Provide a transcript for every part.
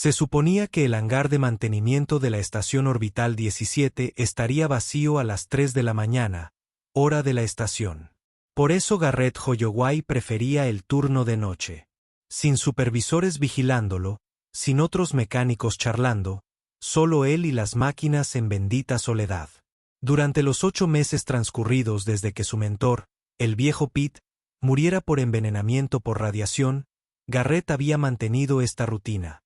Se suponía que el hangar de mantenimiento de la estación orbital 17 estaría vacío a las 3 de la mañana, hora de la estación. Por eso Garrett Holloway prefería el turno de noche. Sin supervisores vigilándolo, sin otros mecánicos charlando, solo él y las máquinas en bendita soledad. Durante los 8 meses transcurridos desde que su mentor, el viejo Pete, muriera por envenenamiento por radiación, Garrett había mantenido esta rutina.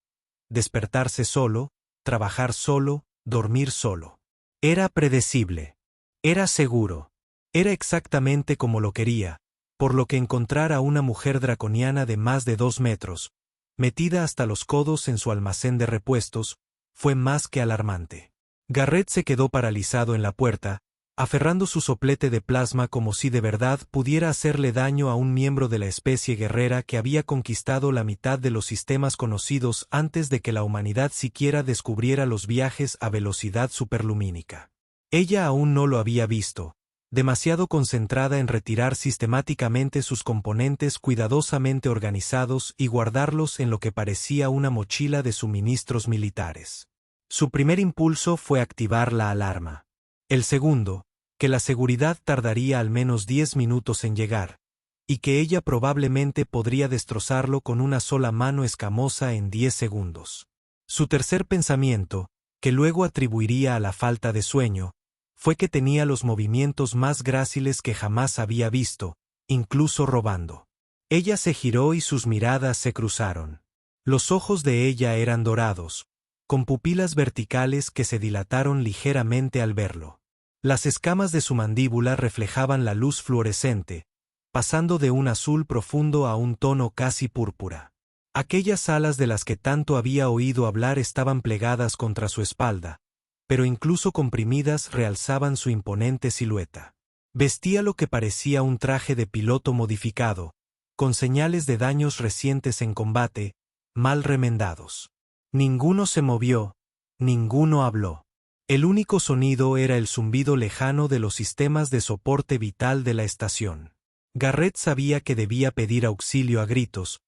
Despertarse solo, trabajar solo, dormir solo. Era predecible. Era seguro. Era exactamente como lo quería, por lo que encontrar a una mujer draconiana de más de 2 metros, metida hasta los codos en su almacén de repuestos, fue más que alarmante. Garrett se quedó paralizado en la puerta, aferrando su soplete de plasma como si de verdad pudiera hacerle daño a un miembro de la especie guerrera que había conquistado la mitad de los sistemas conocidos antes de que la humanidad siquiera descubriera los viajes a velocidad superlumínica. Ella aún no lo había visto, demasiado concentrada en retirar sistemáticamente sus componentes cuidadosamente organizados y guardarlos en lo que parecía una mochila de suministros militares. Su primer impulso fue activar la alarma. El segundo, que la seguridad tardaría al menos 10 minutos en llegar, y que ella probablemente podría destrozarlo con una sola mano escamosa en 10 segundos. Su tercer pensamiento, que luego atribuiría a la falta de sueño, fue que tenía los movimientos más gráciles que jamás había visto, incluso robando. Ella se giró y sus miradas se cruzaron. Los ojos de ella eran dorados, con pupilas verticales que se dilataron ligeramente al verlo. Las escamas de su mandíbula reflejaban la luz fluorescente, pasando de un azul profundo a un tono casi púrpura. Aquellas alas de las que tanto había oído hablar estaban plegadas contra su espalda, pero incluso comprimidas realzaban su imponente silueta. Vestía lo que parecía un traje de piloto modificado, con señales de daños recientes en combate, mal remendados. Ninguno se movió, ninguno habló. El único sonido era el zumbido lejano de los sistemas de soporte vital de la estación. Garrett sabía que debía pedir auxilio a gritos,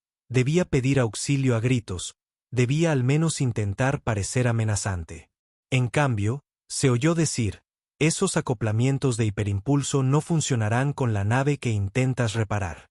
debía al menos intentar parecer amenazante. En cambio, se oyó decir, esos acoplamientos de hiperimpulso no funcionarán con la nave que intentas reparar.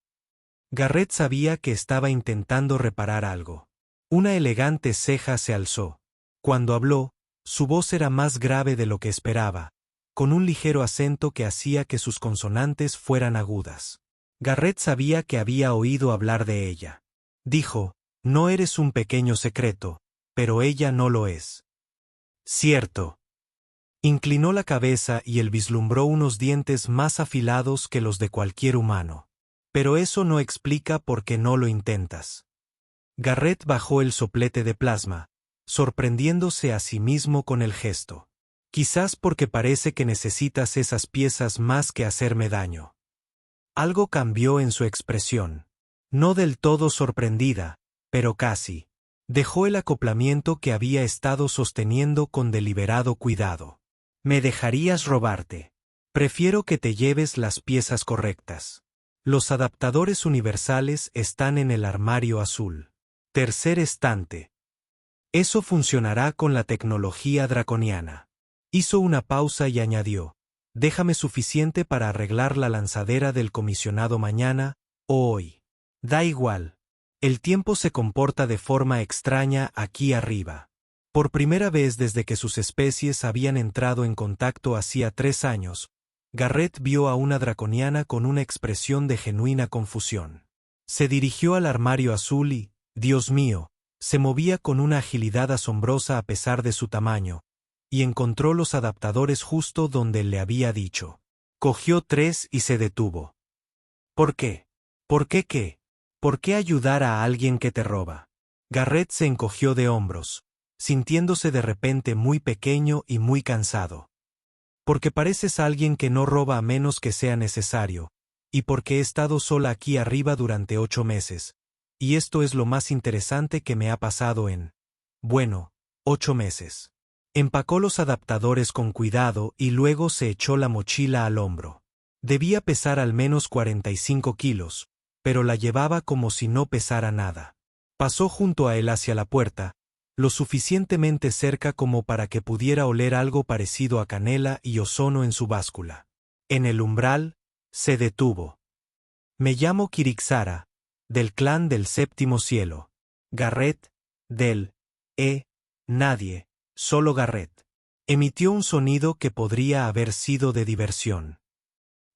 Garrett sabía que estaba intentando reparar algo. Una elegante ceja se alzó. Cuando habló, su voz era más grave de lo que esperaba, con un ligero acento que hacía que sus consonantes fueran agudas. Garrett sabía que había oído hablar de ella. Dijo, no eres un pequeño secreto, pero ella no lo es. Cierto. Inclinó la cabeza y él vislumbró unos dientes más afilados que los de cualquier humano. Pero eso no explica por qué no lo intentas. Garrett bajó el soplete de plasma, sorprendiéndose a sí mismo con el gesto. Quizás porque parece que necesitas esas piezas más que hacerme daño. Algo cambió en su expresión. No del todo sorprendida, pero casi. Dejó el acoplamiento que había estado sosteniendo con deliberado cuidado. ¿Me dejarías robarte? Prefiero que te lleves las piezas correctas. Los adaptadores universales están en el armario azul. Tercer estante. Eso funcionará con la tecnología draconiana. Hizo una pausa y añadió, déjame suficiente para arreglar la lanzadera del comisionado mañana, o hoy. Da igual. El tiempo se comporta de forma extraña aquí arriba. Por primera vez desde que sus especies habían entrado en contacto hacía 3 años, Garrett vio a una draconiana con una expresión de genuina confusión. Se dirigió al armario azul y, Dios mío, se movía con una agilidad asombrosa a pesar de su tamaño, y encontró los adaptadores justo donde le había dicho. Cogió 3 y se detuvo. ¿Por qué? ¿Por qué qué? ¿Por qué ayudar a alguien que te roba? Garrett se encogió de hombros, sintiéndose de repente muy pequeño y muy cansado. Porque pareces alguien que no roba a menos que sea necesario, y porque he estado sola aquí arriba durante 8 meses. Y esto es lo más interesante que me ha pasado en, 8 meses. Empacó los adaptadores con cuidado y luego se echó la mochila al hombro. Debía pesar al menos 45 kilos, pero la llevaba como si no pesara nada. Pasó junto a él hacia la puerta, lo suficientemente cerca como para que pudiera oler algo parecido a canela y ozono en su báscula. En el umbral, se detuvo. Me llamo Kirixara, del clan del séptimo cielo. Garrett, del nadie, solo Garrett. Emitió un sonido que podría haber sido de diversión.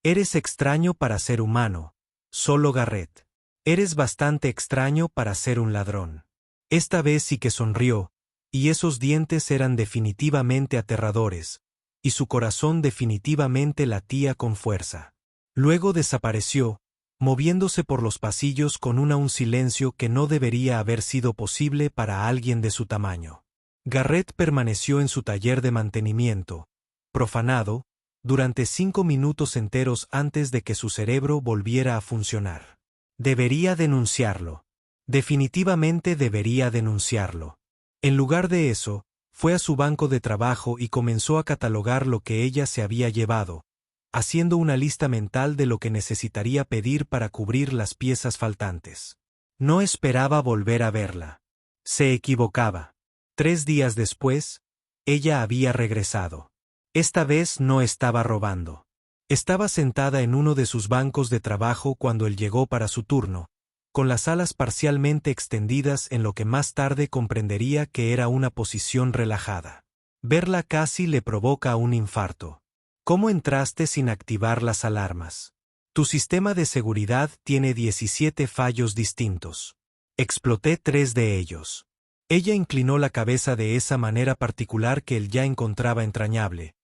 Eres extraño para ser humano, solo Garrett. Eres bastante extraño para ser un ladrón. Esta vez sí que sonrió, y esos dientes eran definitivamente aterradores, y su corazón definitivamente latía con fuerza. Luego desapareció, moviéndose por los pasillos con un silencio que no debería haber sido posible para alguien de su tamaño. Garrett permaneció en su taller de mantenimiento, profanado, durante 5 minutos enteros antes de que su cerebro volviera a funcionar. Debería denunciarlo. Definitivamente debería denunciarlo. En lugar de eso, fue a su banco de trabajo y comenzó a catalogar lo que ella se había llevado, haciendo una lista mental de lo que necesitaría pedir para cubrir las piezas faltantes. No esperaba volver a verla. Se equivocaba. 3 días después, ella había regresado. Esta vez no estaba robando. Estaba sentada en uno de sus bancos de trabajo cuando él llegó para su turno, con las alas parcialmente extendidas en lo que más tarde comprendería que era una posición relajada. Verla casi le provoca un infarto. ¿Cómo entraste sin activar las alarmas? Tu sistema de seguridad tiene 17 fallos distintos. Exploté 3 de ellos. Ella inclinó la cabeza de esa manera particular que él ya encontraba entrañable,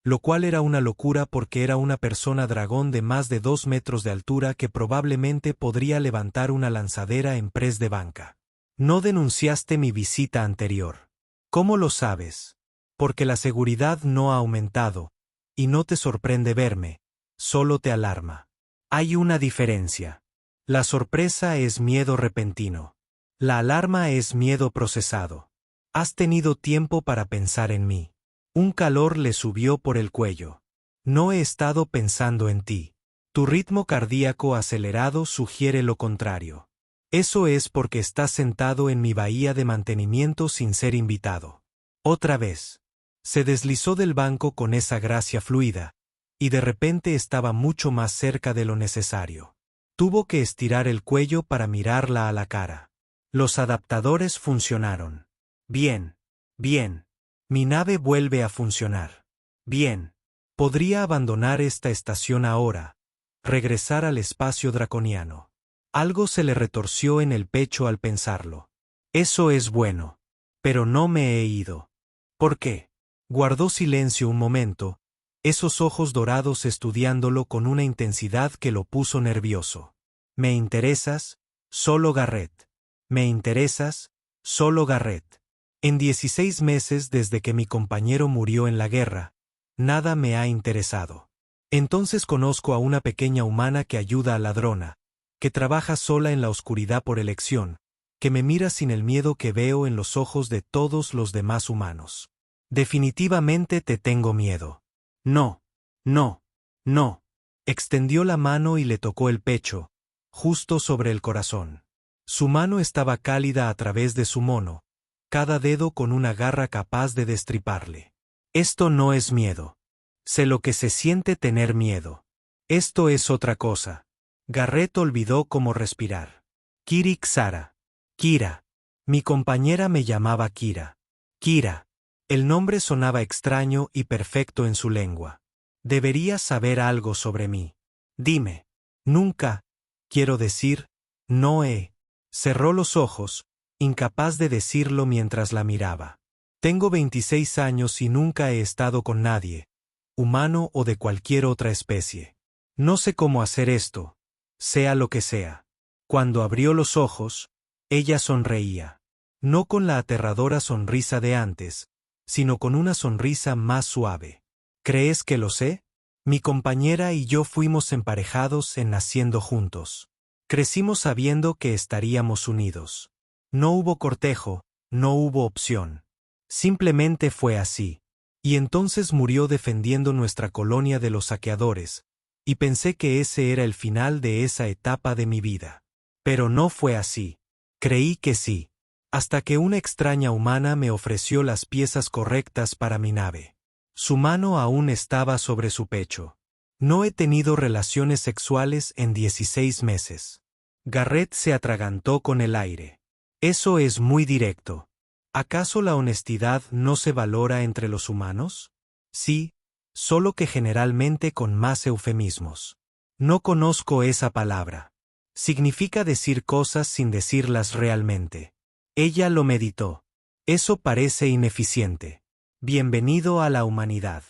lo cual era una locura porque era una persona dragón de más de 2 metros de altura que probablemente podría levantar una lanzadera en press de banca. No denunciaste mi visita anterior. ¿Cómo lo sabes? Porque la seguridad no ha aumentado, y no te sorprende verme, solo te alarma. Hay una diferencia. La sorpresa es miedo repentino. La alarma es miedo procesado. Has tenido tiempo para pensar en mí. Un calor le subió por el cuello. No he estado pensando en ti. Tu ritmo cardíaco acelerado sugiere lo contrario. Eso es porque estás sentado en mi bahía de mantenimiento sin ser invitado. Otra vez. Se deslizó del banco con esa gracia fluida, y de repente estaba mucho más cerca de lo necesario. Tuvo que estirar el cuello para mirarla a la cara. Los adaptadores funcionaron. Bien. Bien. Mi nave vuelve a funcionar. Bien. Podría abandonar esta estación ahora, regresar al espacio draconiano. Algo se le retorció en el pecho al pensarlo. Eso es bueno. Pero no me he ido. ¿Por qué? Guardó silencio un momento, esos ojos dorados estudiándolo con una intensidad que lo puso nervioso. Me interesas, solo Garrett. Me interesas, solo Garrett. En 16 meses desde que mi compañero murió en la guerra, nada me ha interesado. Entonces conozco a una pequeña humana que ayuda a ladrona, que trabaja sola en la oscuridad por elección, que me mira sin el miedo que veo en los ojos de todos los demás humanos. Definitivamente te tengo miedo. No, no, no. Extendió la mano y le tocó el pecho, justo sobre el corazón. Su mano estaba cálida a través de su mono, cada dedo con una garra capaz de destriparle. Esto no es miedo. Sé lo que se siente tener miedo. Esto es otra cosa. Garrett olvidó cómo respirar. Kirixara. Kira. Mi compañera me llamaba Kira. Kira. El nombre sonaba extraño y perfecto en su lengua. Deberías saber algo sobre mí. Dime. Nunca. Quiero decir, no he. Cerró los ojos, incapaz de decirlo mientras la miraba. Tengo 26 años y nunca he estado con nadie, humano o de cualquier otra especie. No sé cómo hacer esto, sea lo que sea. Cuando abrió los ojos, ella sonreía. No con la aterradora sonrisa de antes, sino con una sonrisa más suave. ¿Crees que lo sé? Mi compañera y yo fuimos emparejados en naciendo juntos. Crecimos sabiendo que estaríamos unidos. No hubo cortejo, no hubo opción. Simplemente fue así. Y entonces murió defendiendo nuestra colonia de los saqueadores, y pensé que ese era el final de esa etapa de mi vida. Pero no fue así. Creí que sí. hasta que una extraña humana me ofreció las piezas correctas para mi nave. Su mano aún estaba sobre su pecho. No he tenido relaciones sexuales en 16 meses. Garrett se atragantó con el aire. Eso es muy directo. ¿Acaso la honestidad no se valora entre los humanos? Sí, solo que generalmente con más eufemismos. No conozco esa palabra. Significa decir cosas sin decirlas realmente. Ella lo meditó. Eso parece ineficiente. Bienvenido a la humanidad.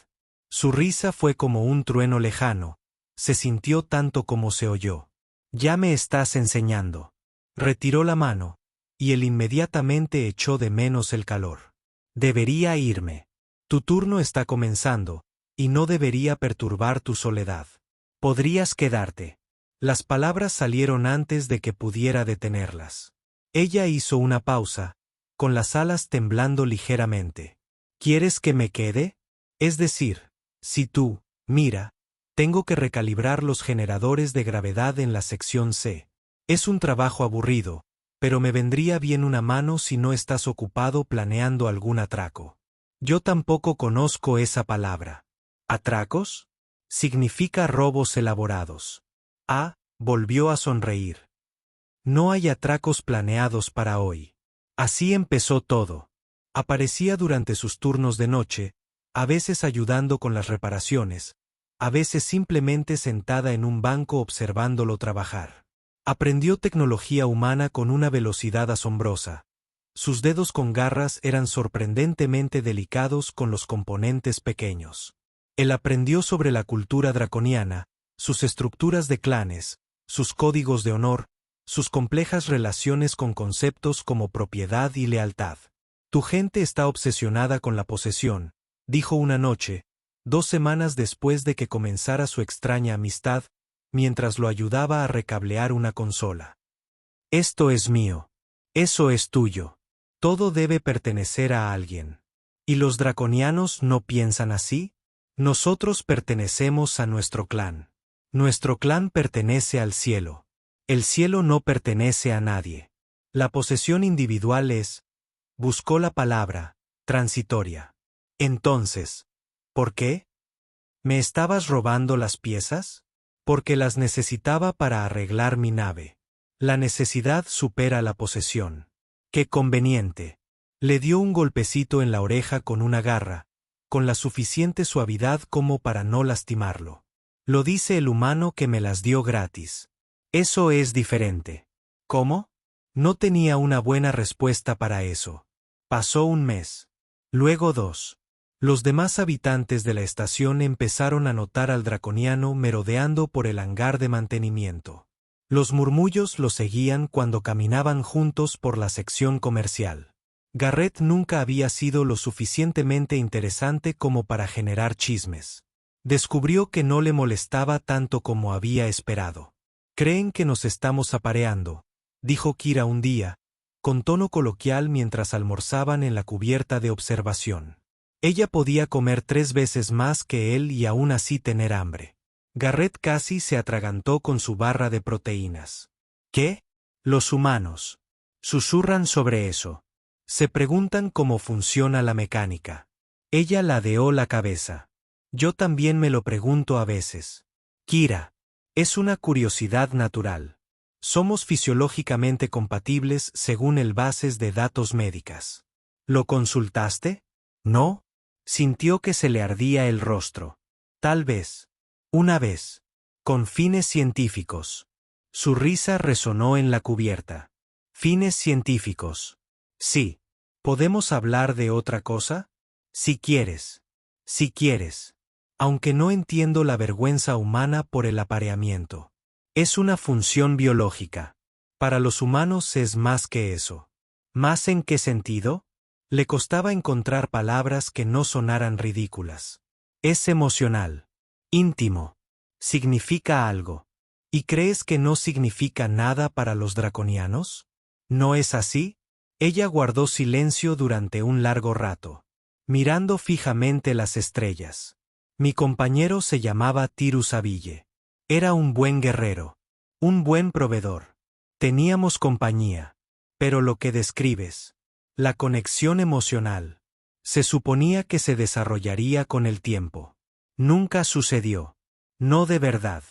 Su risa fue como un trueno lejano. Se sintió tanto como se oyó. Ya me estás enseñando. Retiró la mano, y él inmediatamente echó de menos el calor. Debería irme. Tu turno está comenzando, y no debería perturbar tu soledad. Podrías quedarte. Las palabras salieron antes de que pudiera detenerlas. Ella hizo una pausa, con las alas temblando ligeramente. ¿Quieres que me quede? Es decir, si tú, mira, tengo que recalibrar los generadores de gravedad en la sección C. Es un trabajo aburrido, pero me vendría bien una mano si no estás ocupado planeando algún atraco. Yo tampoco conozco esa palabra. ¿Atracos? Significa robos elaborados. Volvió a sonreír. No hay atracos planeados para hoy. Así empezó todo. Aparecía durante sus turnos de noche, a veces ayudando con las reparaciones, a veces simplemente sentada en un banco observándolo trabajar. Aprendió tecnología humana con una velocidad asombrosa. Sus dedos con garras eran sorprendentemente delicados con los componentes pequeños. Él aprendió sobre la cultura draconiana, sus estructuras de clanes, sus códigos de honor, sus complejas relaciones con conceptos como propiedad y lealtad. Tu gente está obsesionada con la posesión, dijo una noche, 2 semanas después de que comenzara su extraña amistad, mientras lo ayudaba a recablear una consola. Esto es mío. Eso es tuyo. Todo debe pertenecer a alguien. ¿Y los draconianos no piensan así? Nosotros pertenecemos a nuestro clan. Nuestro clan pertenece al cielo. El cielo no pertenece a nadie. La posesión individual es, buscó la palabra, transitoria. Entonces, ¿por qué? ¿Me estabas robando las piezas? Porque las necesitaba para arreglar mi nave. La necesidad supera la posesión. ¡Qué conveniente! Le dio un golpecito en la oreja con una garra, con la suficiente suavidad como para no lastimarlo. Lo dice el humano que me las dio gratis. Eso es diferente. ¿Cómo? No tenía una buena respuesta para eso. Pasó un mes. Luego 2. Los demás habitantes de la estación empezaron a notar al draconiano merodeando por el hangar de mantenimiento. Los murmullos lo seguían cuando caminaban juntos por la sección comercial. Garrett nunca había sido lo suficientemente interesante como para generar chismes. Descubrió que no le molestaba tanto como había esperado. «Creen que nos estamos apareando», dijo Kira un día, con tono coloquial mientras almorzaban en la cubierta de observación. Ella podía comer 3 veces más que él y aún así tener hambre. Garrett casi se atragantó con su barra de proteínas. ¿Qué? Los humanos. Susurran sobre eso. Se preguntan cómo funciona la mecánica. Ella ladeó la cabeza. Yo también me lo pregunto a veces. Kira. Es una curiosidad natural. Somos fisiológicamente compatibles según el bases de datos médicas. ¿Lo consultaste? ¿No? Sintió que se le ardía el rostro. Tal vez. Una vez. Con fines científicos. Su risa resonó en la cubierta. Fines científicos. Sí. ¿Podemos hablar de otra cosa? Si quieres. Si quieres. Aunque no entiendo la vergüenza humana por el apareamiento. Es una función biológica. Para los humanos es más que eso. ¿Más en qué sentido? Le costaba encontrar palabras que no sonaran ridículas. Es emocional. Íntimo. Significa algo. ¿Y crees que no significa nada para los draconianos? ¿No es así? Ella guardó silencio durante un largo rato, mirando fijamente las estrellas. Mi compañero se llamaba Tirus Aville. Era un buen guerrero. Un buen proveedor. Teníamos compañía. Pero lo que describes, La conexión emocional. Se suponía que se desarrollaría con el tiempo. Nunca sucedió. No de verdad.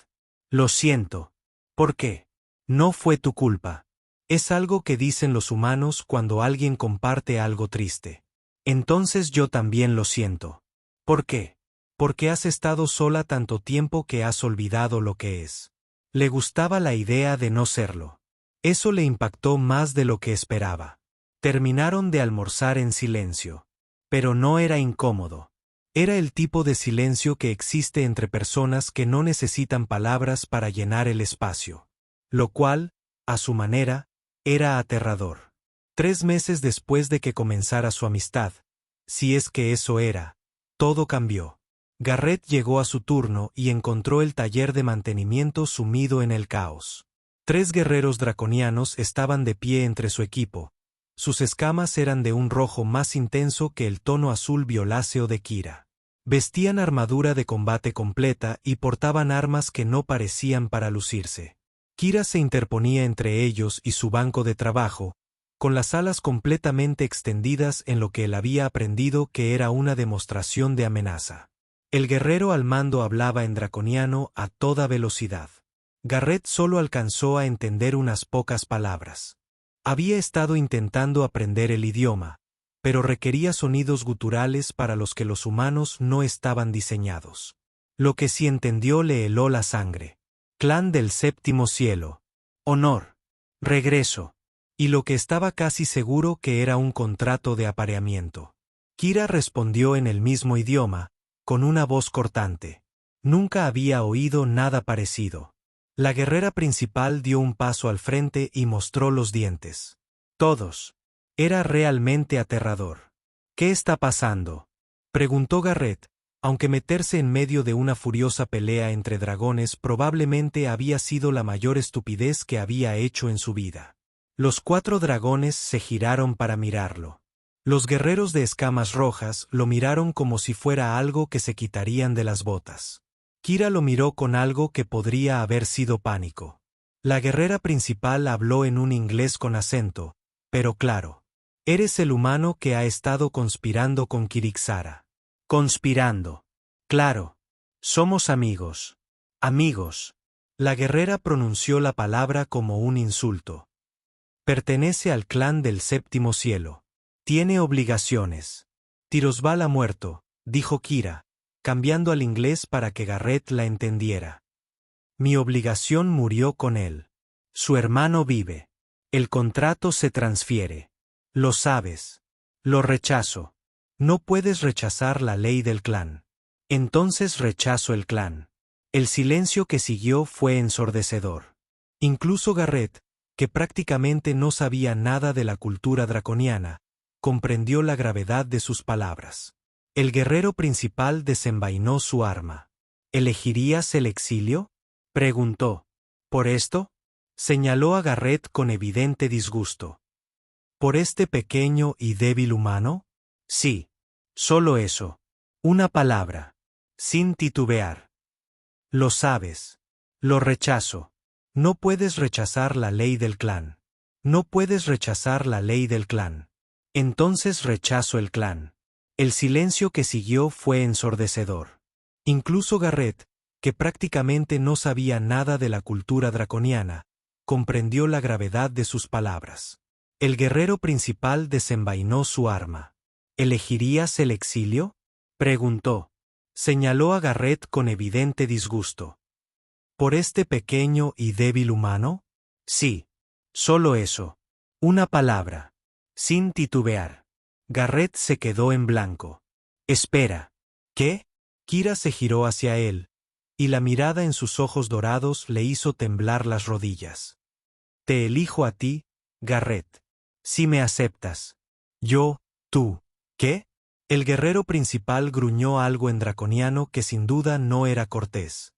Lo siento. ¿Por qué? No fue tu culpa. Es algo que dicen los humanos cuando alguien comparte algo triste. Entonces yo también lo siento. ¿Por qué? Porque has estado sola tanto tiempo que has olvidado lo que es. Le gustaba la idea de no serlo. Eso le impactó más de lo que esperaba. Terminaron de almorzar en silencio. Pero no era incómodo. Era el tipo de silencio que existe entre personas que no necesitan palabras para llenar el espacio. Lo cual, a su manera, era aterrador. 3 meses después de que comenzara su amistad, si es que eso era, todo cambió. Garrett llegó a su turno y encontró el taller de mantenimiento sumido en el caos. 3 guerreros draconianos estaban de pie entre su equipo. Sus escamas eran de un rojo más intenso que el tono azul violáceo de Kira. Vestían armadura de combate completa y portaban armas que no parecían para lucirse. Kira se interponía entre ellos y su banco de trabajo, con las alas completamente extendidas en lo que él había aprendido que era una demostración de amenaza. El guerrero al mando hablaba en draconiano a toda velocidad. Garrett solo alcanzó a entender unas pocas palabras. Había estado intentando aprender el idioma, pero requería sonidos guturales para los que los humanos no estaban diseñados. Lo que sí entendió le heló la sangre. Clan del séptimo cielo. Honor. Regreso. Y lo que estaba casi seguro que era un contrato de apareamiento. Kira respondió en el mismo idioma, con una voz cortante. Nunca había oído nada parecido. La guerrera principal dio un paso al frente y mostró los dientes. Todos. Era realmente aterrador. ¿Qué está pasando?, preguntó Garrett, aunque meterse en medio de una furiosa pelea entre dragones probablemente había sido la mayor estupidez que había hecho en su vida. Los 4 dragones se giraron para mirarlo. Los guerreros de escamas rojas lo miraron como si fuera algo que se quitarían de las botas. Kira lo miró con algo que podría haber sido pánico. La guerrera principal habló en un inglés con acento, pero claro. Eres el humano que ha estado conspirando con Kirixara. Conspirando. Claro. Somos amigos. Amigos. La guerrera pronunció la palabra como un insulto. Pertenece al clan del séptimo cielo. Tiene obligaciones. Tirosval ha muerto, dijo Kira, cambiando al inglés para que Garrett la entendiera. Mi obligación murió con él. Su hermano vive. El contrato se transfiere. Lo sabes. Lo rechazo. No puedes rechazar la ley del clan. Entonces rechazo el clan. El silencio que siguió fue ensordecedor. Incluso Garrett, que prácticamente no sabía nada de la cultura draconiana, comprendió la gravedad de sus palabras. El guerrero principal desenvainó su arma. ¿Elegirías el exilio?, preguntó. ¿Por esto?, señaló a Garrett con evidente disgusto. ¿Por este pequeño y débil humano? Sí. Solo eso. Una palabra. Sin titubear. Lo sabes. Lo rechazo. No puedes rechazar la ley del clan. No puedes rechazar la ley del clan. Entonces rechazo el clan. El silencio que siguió fue ensordecedor. Incluso Garrett, que prácticamente no sabía nada de la cultura draconiana, comprendió la gravedad de sus palabras. El guerrero principal desenvainó su arma. ¿Elegirías el exilio?, preguntó. Señaló a Garrett con evidente disgusto. ¿Por este pequeño y débil humano? Sí. Solo eso. Una palabra. Sin titubear. Garrett se quedó en blanco. Espera. ¿Qué? Kira se giró hacia él, y la mirada en sus ojos dorados le hizo temblar las rodillas. Te elijo a ti, Garrett. Si me aceptas. Tú. ¿Qué? El guerrero principal gruñó algo en draconiano que sin duda no era cortés.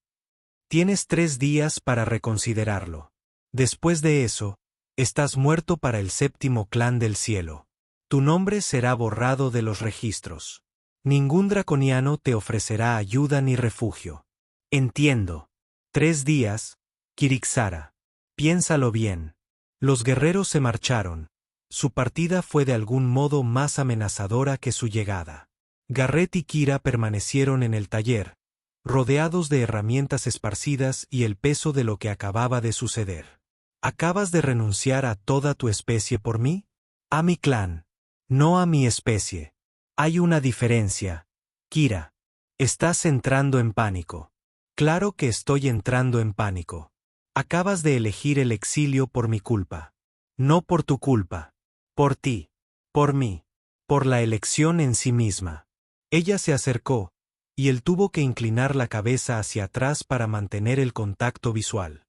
Tienes 3 días para reconsiderarlo. Después de eso, estás muerto para el séptimo clan del cielo. Tu nombre será borrado de los registros. Ningún draconiano te ofrecerá ayuda ni refugio. Entiendo. 3 días, Kirixara. Piénsalo bien. Los guerreros se marcharon, Su partida fue de algún modo más amenazadora que su llegada. Garrett y Kira permanecieron en el taller, rodeados de herramientas esparcidas y el peso de lo que acababa de suceder. ¿Acabas de renunciar a toda tu especie por mí? A mi clan. No a mi especie. Hay una diferencia. Kira. Estás entrando en pánico. Claro que estoy entrando en pánico. Acabas de elegir el exilio por mi culpa. No por tu culpa. Por ti. Por mí. Por la elección en sí misma. Ella se acercó, y él tuvo que inclinar la cabeza hacia atrás para mantener el contacto visual.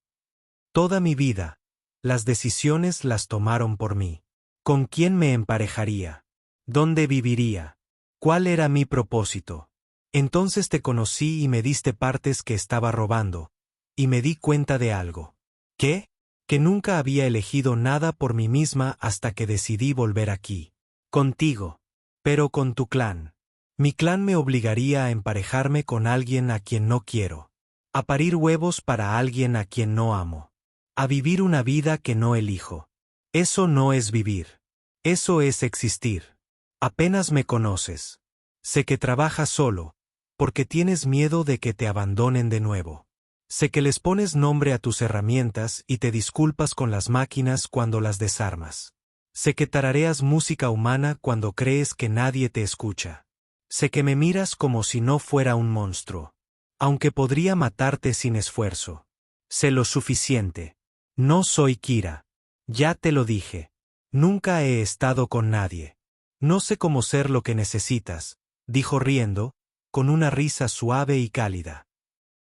Toda mi vida, las decisiones las tomaron por mí. ¿Con quién me emparejaría? ¿Dónde viviría? ¿Cuál era mi propósito? Entonces te conocí y me diste partes que estaba robando, y me di cuenta de algo. ¿Qué? Que nunca había elegido nada por mí misma hasta que decidí volver aquí. Contigo. Pero con tu clan. Mi clan me obligaría a emparejarme con alguien a quien no quiero. A parir huevos para alguien a quien no amo. A vivir una vida que no elijo. Eso no es vivir. Eso es existir. Apenas me conoces. Sé que trabajas solo, porque tienes miedo de que te abandonen de nuevo. Sé que les pones nombre a tus herramientas y te disculpas con las máquinas cuando las desarmas. Sé que tarareas música humana cuando crees que nadie te escucha. Sé que me miras como si no fuera un monstruo. Aunque podría matarte sin esfuerzo. Sé lo suficiente. No soy Kira. Ya te lo dije. Nunca he estado con nadie. No sé cómo ser lo que necesitas, dijo riendo, con una risa suave y cálida.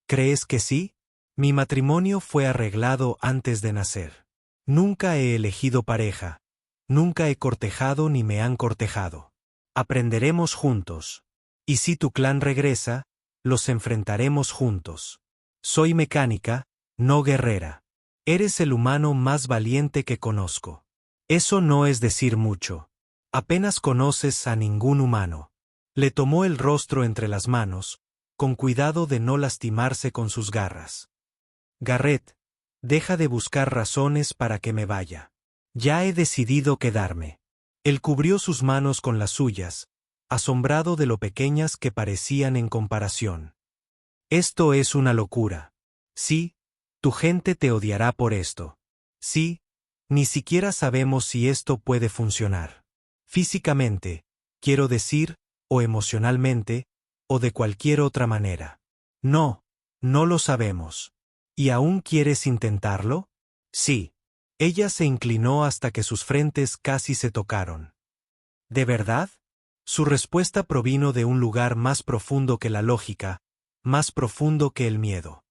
¿Crees que sí? Mi matrimonio fue arreglado antes de nacer. Nunca he elegido pareja. Nunca he cortejado ni me han cortejado. Aprenderemos juntos. Y si tu clan regresa, los enfrentaremos juntos. Soy mecánica, no guerrera. Eres el humano más valiente que conozco. Eso no es decir mucho. Apenas conoces a ningún humano. Le tomó el rostro entre las manos, con cuidado de no lastimarse con sus garras. Garrett, deja de buscar razones para que me vaya. Ya he decidido quedarme. Él cubrió sus manos con las suyas, asombrado de lo pequeñas que parecían en comparación. Esto es una locura. Sí, tu gente te odiará por esto. Sí, ni siquiera sabemos si esto puede funcionar. Físicamente, quiero decir, o emocionalmente, o de cualquier otra manera. No, no lo sabemos. ¿Y aún quieres intentarlo? Sí. Ella se inclinó hasta que sus frentes casi se tocaron. ¿De verdad? Su respuesta provino de un lugar más profundo que la lógica, más profundo que el miedo.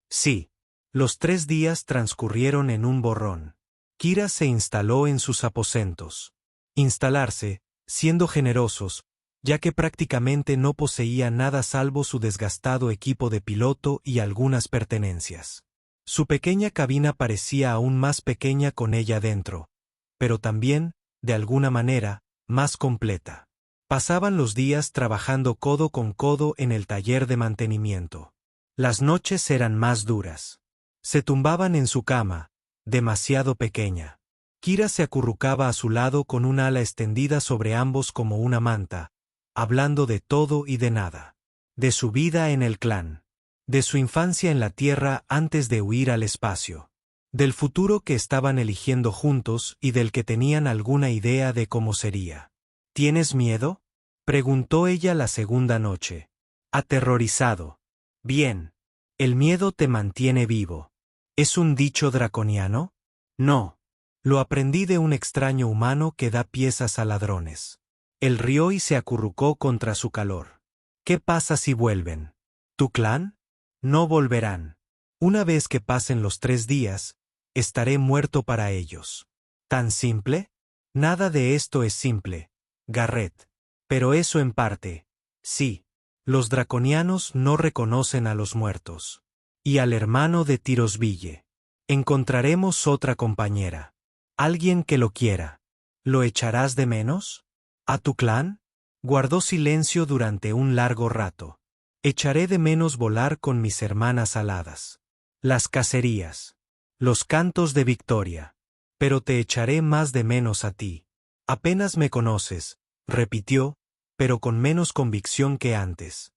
Sí. Los 3 días transcurrieron en un borrón. Kira se instaló en sus aposentos. Instalarse, siendo generosos, ya que prácticamente no poseía nada salvo su desgastado equipo de piloto y algunas pertenencias. Su pequeña cabina parecía aún más pequeña con ella dentro, pero también, de alguna manera, más completa. Pasaban los días trabajando codo con codo en el taller de mantenimiento. Las noches eran más duras. Se tumbaban en su cama, demasiado pequeña. Kira se acurrucaba a su lado con un ala extendida sobre ambos como una manta, hablando de todo y de nada. De su vida en el clan. De su infancia en la Tierra antes de huir al espacio. Del futuro que estaban eligiendo juntos y del que tenían alguna idea de cómo sería. ¿Tienes miedo?, preguntó ella la segunda noche. Aterrorizado. Bien. El miedo te mantiene vivo. ¿Es un dicho draconiano? No. Lo aprendí de un extraño humano que da piezas a ladrones. Él rió y se acurrucó contra su calor. ¿Qué pasa si vuelven? ¿Tu clan? No volverán. Una vez que pasen los 3 días, estaré muerto para ellos. ¿Tan simple? Nada de esto es simple, Garrett. Pero eso en parte. Sí. Los draconianos no reconocen a los muertos. Y al hermano de Tirosville. Encontraremos otra compañera. Alguien que lo quiera. ¿Lo echarás de menos? ¿A tu clan? Guardó silencio durante un largo rato. Echaré de menos volar con mis hermanas aladas. Las cacerías. Los cantos de victoria. Pero te echaré más de menos a ti. Apenas me conoces, repitió, pero con menos convicción que antes.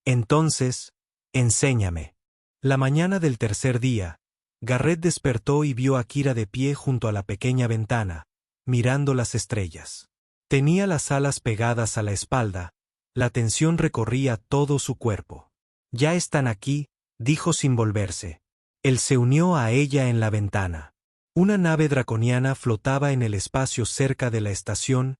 Entonces, enséñame. La mañana del tercer día, Garrett despertó y vio a Kira de pie junto a la pequeña ventana, mirando las estrellas. Tenía las alas pegadas a la espalda, la tensión recorría todo su cuerpo. Ya están aquí, dijo sin volverse. Él se unió a ella en la ventana. Una nave draconiana flotaba en el espacio cerca de la estación,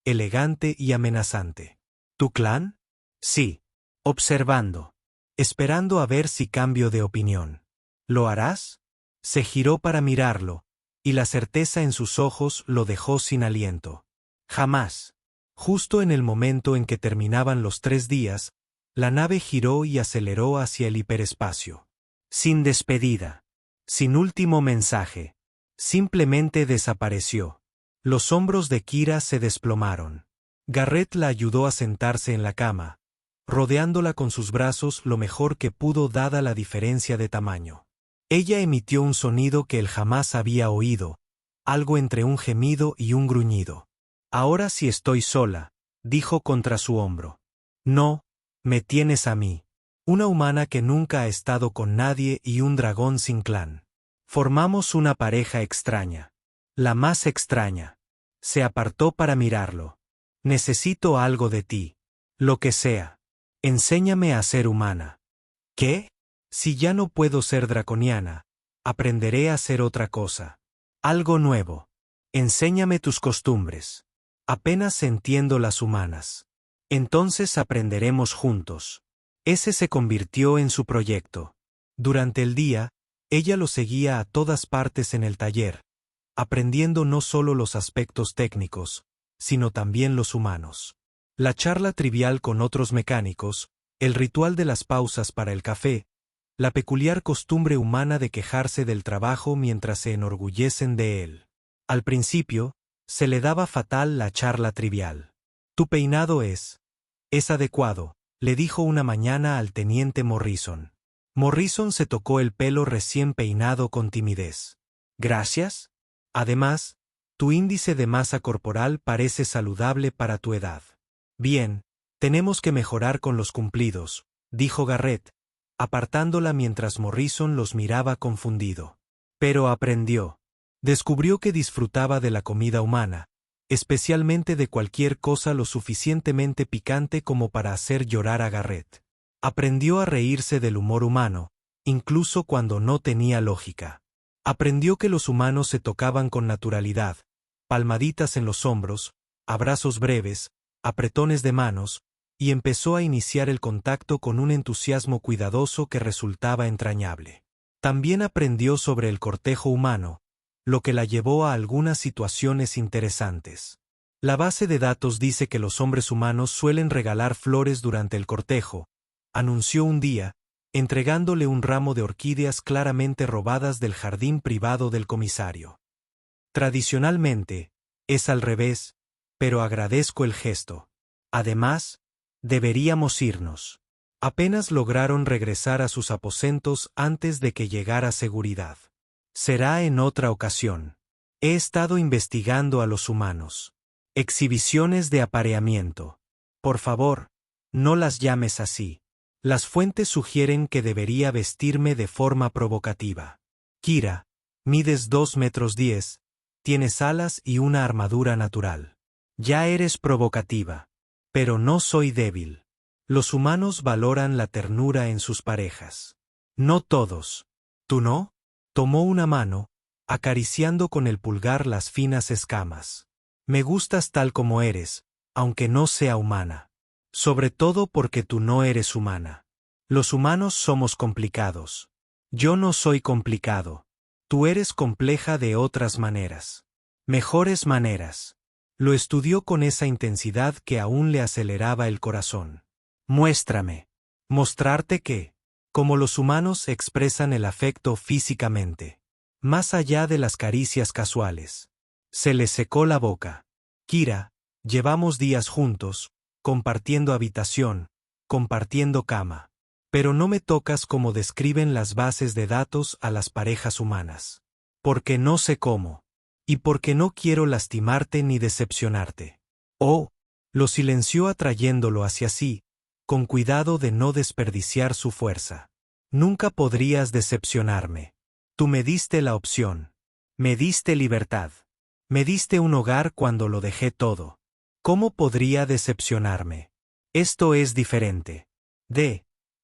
elegante y amenazante. ¿Tu clan? Sí. Observando. Esperando a ver si cambio de opinión. ¿Lo harás? Se giró para mirarlo, y la certeza en sus ojos lo dejó sin aliento. Jamás. Justo en el momento en que terminaban los 3 días, la nave giró y aceleró hacia el hiperespacio. Sin despedida. Sin último mensaje. Simplemente desapareció. Los hombros de Kira se desplomaron. Garrett la ayudó a sentarse en la cama, rodeándola con sus brazos lo mejor que pudo dada la diferencia de tamaño. Ella emitió un sonido que él jamás había oído, algo entre un gemido y un gruñido. Ahora sí estoy sola, dijo contra su hombro. No, me tienes a mí. Una humana que nunca ha estado con nadie y un dragón sin clan. Formamos una pareja extraña. La más extraña. Se apartó para mirarlo. Necesito algo de ti. Lo que sea. Enséñame a ser humana. ¿Qué? Si ya no puedo ser draconiana, aprenderé a ser otra cosa. Algo nuevo. Enséñame tus costumbres. Apenas entiendo las humanas. Entonces aprenderemos juntos. Ese se convirtió en su proyecto. Durante el día, ella lo seguía a todas partes en el taller, aprendiendo no solo los aspectos técnicos, sino también los humanos. La charla trivial con otros mecánicos, el ritual de las pausas para el café, la peculiar costumbre humana de quejarse del trabajo mientras se enorgullecen de él. Al principio, se le daba fatal la charla trivial. Tu peinado es adecuado, le dijo una mañana al teniente Morrison. Morrison se tocó el pelo recién peinado con timidez. Gracias. Además, tu índice de masa corporal parece saludable para tu edad. Bien, tenemos que mejorar con los cumplidos, dijo Garrett, apartándola mientras Morrison los miraba confundido. Pero aprendió. Descubrió que disfrutaba de la comida humana, especialmente de cualquier cosa lo suficientemente picante como para hacer llorar a Garrett. Aprendió a reírse del humor humano, incluso cuando no tenía lógica. Aprendió que los humanos se tocaban con naturalidad, palmaditas en los hombros, abrazos breves, apretones de manos, y empezó a iniciar el contacto con un entusiasmo cuidadoso que resultaba entrañable. También aprendió sobre el cortejo humano, lo que la llevó a algunas situaciones interesantes. La base de datos dice que los hombres humanos suelen regalar flores durante el cortejo, anunció un día, entregándole un ramo de orquídeas claramente robadas del jardín privado del comisario. Tradicionalmente, es al revés, pero agradezco el gesto. Además, deberíamos irnos. Apenas lograron regresar a sus aposentos antes de que llegara seguridad. Será en otra ocasión. He estado investigando a los humanos. Exhibiciones de apareamiento. Por favor, no las llames así. Las fuentes sugieren que debería vestirme de forma provocativa. Kira, mides 2 metros 10, tienes alas y una armadura natural. Ya eres provocativa. Pero no soy débil. Los humanos valoran la ternura en sus parejas. No todos. ¿Tú no? Tomó una mano, acariciando con el pulgar las finas escamas. Me gustas tal como eres, aunque no sea humana. Sobre todo porque tú no eres humana. Los humanos somos complicados. Yo no soy complicado. Tú eres compleja de otras maneras. Mejores maneras. Lo estudió con esa intensidad que aún le aceleraba el corazón. Muéstrame. ¿Mostrarte qué? Como los humanos expresan el afecto físicamente. Más allá de las caricias casuales. Se le secó la boca. Kira, llevamos días juntos, compartiendo habitación, compartiendo cama. Pero no me tocas como describen las bases de datos a las parejas humanas. Porque no sé cómo. Y porque no quiero lastimarte ni decepcionarte. Oh, lo silenció atrayéndolo hacia sí, con cuidado de no desperdiciar su fuerza. Nunca podrías decepcionarme. Tú me diste la opción. Me diste libertad. Me diste un hogar cuando lo dejé todo. ¿Cómo podría decepcionarme? Esto es diferente.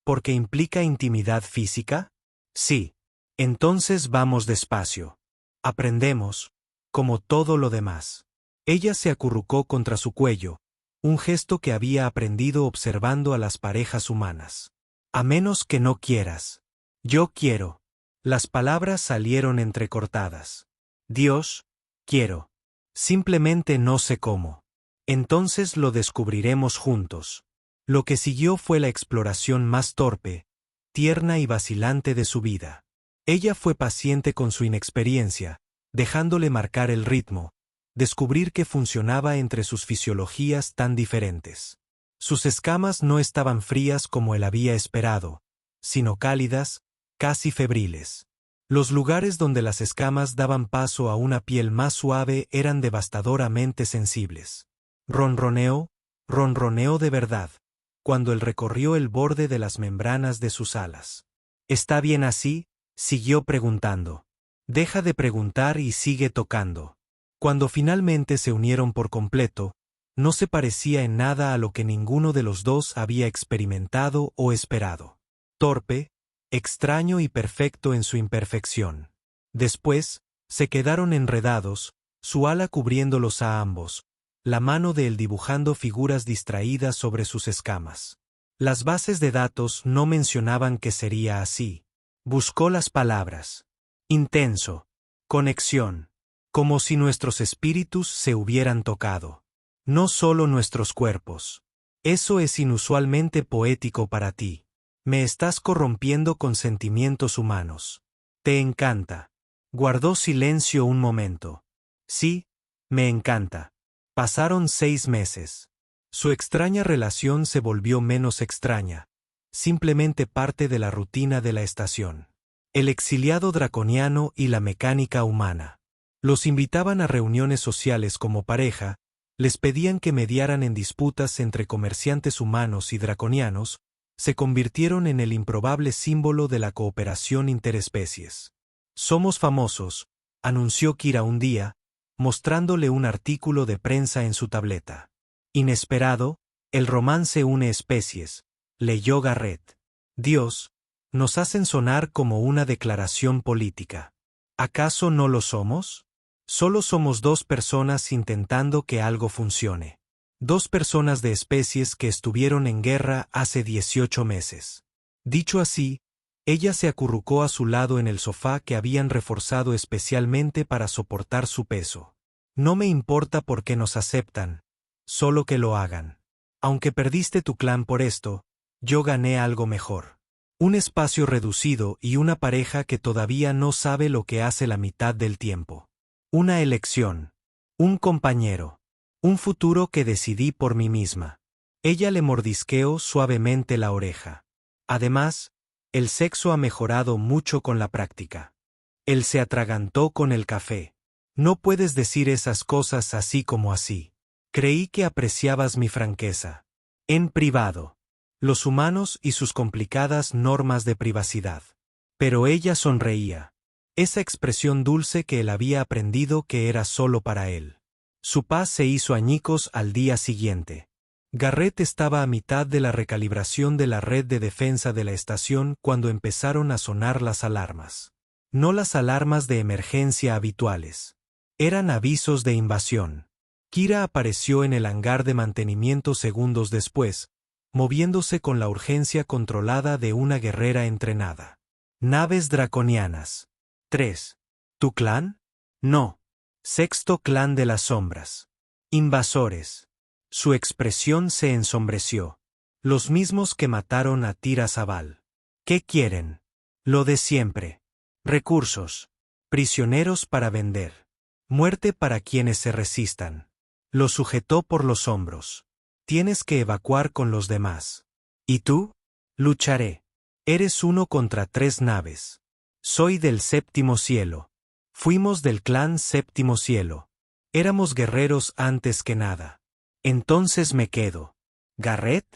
¿Porque implica intimidad física? Sí. Entonces vamos despacio. Aprendemos, como todo lo demás. Ella se acurrucó contra su cuello, un gesto que había aprendido observando a las parejas humanas. A menos que no quieras. Yo quiero. Las palabras salieron entrecortadas. Dios, quiero. Simplemente no sé cómo. Entonces lo descubriremos juntos. Lo que siguió fue la exploración más torpe, tierna y vacilante de su vida. Ella fue paciente con su inexperiencia, dejándole marcar el ritmo, descubrir que funcionaba entre sus fisiologías tan diferentes. Sus escamas no estaban frías como él había esperado, sino cálidas, casi febriles. Los lugares donde las escamas daban paso a una piel más suave eran devastadoramente sensibles. Ronroneó de verdad, cuando él recorrió el borde de las membranas de sus alas. ¿Está bien así?, siguió preguntando. Deja de preguntar y sigue tocando. Cuando finalmente se unieron por completo, no se parecía en nada a lo que ninguno de los dos había experimentado o esperado. Torpe, extraño y perfecto en su imperfección. Después, se quedaron enredados, su ala cubriéndolos a ambos, la mano de él dibujando figuras distraídas sobre sus escamas. Las bases de datos no mencionaban que sería así. Buscó las palabras. Intenso. Conexión. Como si nuestros espíritus se hubieran tocado. No solo nuestros cuerpos. Eso es inusualmente poético para ti. Me estás corrompiendo con sentimientos humanos. Te encanta. Guardó silencio un momento. Sí, me encanta. Pasaron 6 meses. Su extraña relación se volvió menos extraña, simplemente parte de la rutina de la estación. El exiliado draconiano y la mecánica humana. Los invitaban a reuniones sociales como pareja, les pedían que mediaran en disputas entre comerciantes humanos y draconianos, se convirtieron en el improbable símbolo de la cooperación interespecies. Somos famosos, anunció Kira un día, mostrándole un artículo de prensa en su tableta. Inesperado, el romance une especies, leyó Garrett. Dios, nos hacen sonar como una declaración política. ¿Acaso no lo somos? Solo somos 2 personas intentando que algo funcione. 2 personas de especies que estuvieron en guerra hace 18 meses. Dicho así, ella se acurrucó a su lado en el sofá que habían reforzado especialmente para soportar su peso. No me importa por qué nos aceptan, solo que lo hagan. Aunque perdiste tu clan por esto, yo gané algo mejor. Un espacio reducido y una pareja que todavía no sabe lo que hace la mitad del tiempo. Una elección. Un compañero. Un futuro que decidí por mí misma. Ella le mordisqueó suavemente la oreja. Además, el sexo ha mejorado mucho con la práctica. Él se atragantó con el café. No puedes decir esas cosas así como así. Creí que apreciabas mi franqueza. En privado. Los humanos y sus complicadas normas de privacidad. Pero ella sonreía. Esa expresión dulce que él había aprendido que era solo para él. Su paz se hizo añicos al día siguiente. Garrett estaba a mitad de la recalibración de la red de defensa de la estación cuando empezaron a sonar las alarmas. No las alarmas de emergencia habituales. Eran avisos de invasión. Kira apareció en el hangar de mantenimiento segundos después, moviéndose con la urgencia controlada de una guerrera entrenada. Naves draconianas. 3. ¿Tu clan? No. Sexto clan de las sombras. Invasores. Su expresión se ensombreció. Los mismos que mataron a Tira Zabal. ¿Qué quieren? Lo de siempre. Recursos. Prisioneros para vender. Muerte para quienes se resistan. Lo sujetó por los hombros. Tienes que evacuar con los demás. ¿Y tú? Lucharé. Eres 1 contra 3 naves. Soy del 7º cielo. Fuimos del clan Séptimo Cielo. Éramos guerreros antes que nada. Entonces me quedo. ¿Garrett?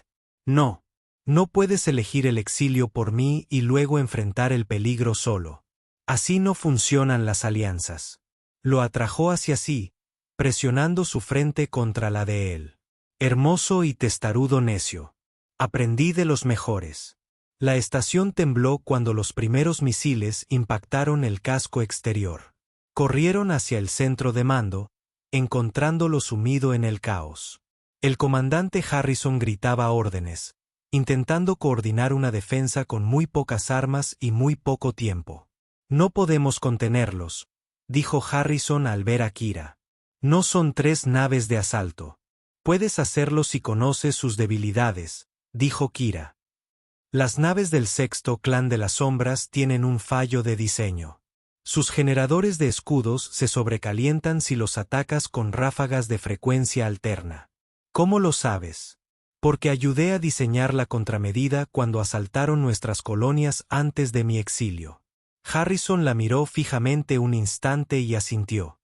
No. No puedes elegir el exilio por mí y luego enfrentar el peligro solo. Así no funcionan las alianzas. Lo atrajo hacia sí, presionando su frente contra la de él. Hermoso y testarudo necio. Aprendí de los mejores. La estación tembló cuando los primeros misiles impactaron el casco exterior. Corrieron hacia el centro de mando, encontrándolo sumido en el caos. El comandante Harrison gritaba órdenes, intentando coordinar una defensa con muy pocas armas y muy poco tiempo. No podemos contenerlos, dijo Harrison al ver a Kira. No son 3 naves de asalto. Puedes hacerlo si conoces sus debilidades, dijo Kira. Las naves del sexto clan de las sombras tienen un fallo de diseño. Sus generadores de escudos se sobrecalientan si los atacas con ráfagas de frecuencia alterna. ¿Cómo lo sabes? Porque ayudé a diseñar la contramedida cuando asaltaron nuestras colonias antes de mi exilio. Harrison la miró fijamente un instante y asintió.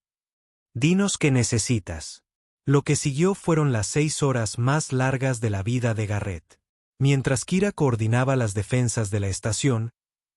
Dinos qué necesitas. Lo que siguió fueron las 6 horas más largas de la vida de Garrett. Mientras Kira coordinaba las defensas de la estación,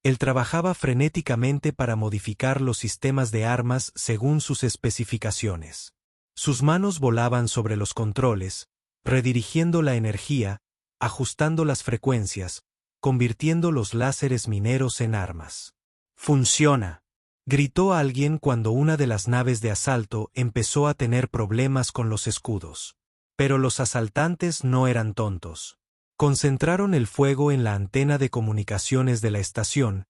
él trabajaba frenéticamente para modificar los sistemas de armas según sus especificaciones. Sus manos volaban sobre los controles, redirigiendo la energía, ajustando las frecuencias, convirtiendo los láseres mineros en armas. «¡Funciona!», gritó alguien cuando una de las naves de asalto empezó a tener problemas con los escudos. Pero los asaltantes no eran tontos. Concentraron el fuego en la antena de comunicaciones de la estación,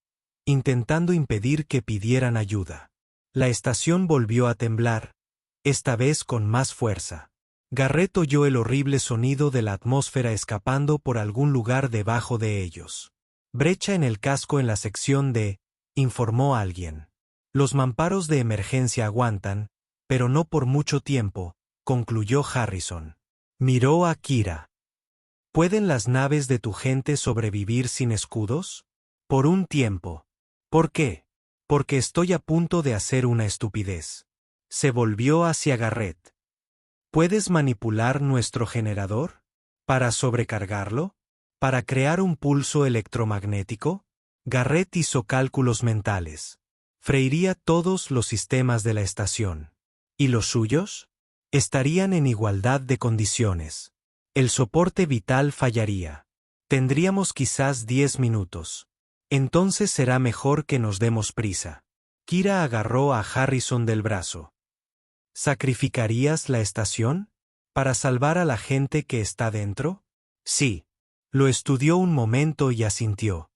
intentando impedir que pidieran ayuda. La estación volvió a temblar, esta vez con más fuerza. Garrett oyó el horrible sonido de la atmósfera escapando por algún lugar debajo de ellos. Brecha en el casco en la sección D, informó alguien. Los mamparos de emergencia aguantan, pero no por mucho tiempo, concluyó Harrison. Miró a Kira. ¿Pueden las naves de tu gente sobrevivir sin escudos? Por un tiempo. ¿Por qué? Porque estoy a punto de hacer una estupidez. Se volvió hacia Garrett. ¿Puedes manipular nuestro generador? ¿Para sobrecargarlo? ¿Para crear un pulso electromagnético? Garrett hizo cálculos mentales. Freiría todos los sistemas de la estación. ¿Y los suyos? Estarían en igualdad de condiciones. El soporte vital fallaría. Tendríamos quizás 10 minutos. Entonces será mejor que nos demos prisa. Kira agarró a Harrison del brazo. ¿Sacrificarías la estación? ¿Para salvar a la gente que está dentro? Sí. Lo estudió un momento y asintió.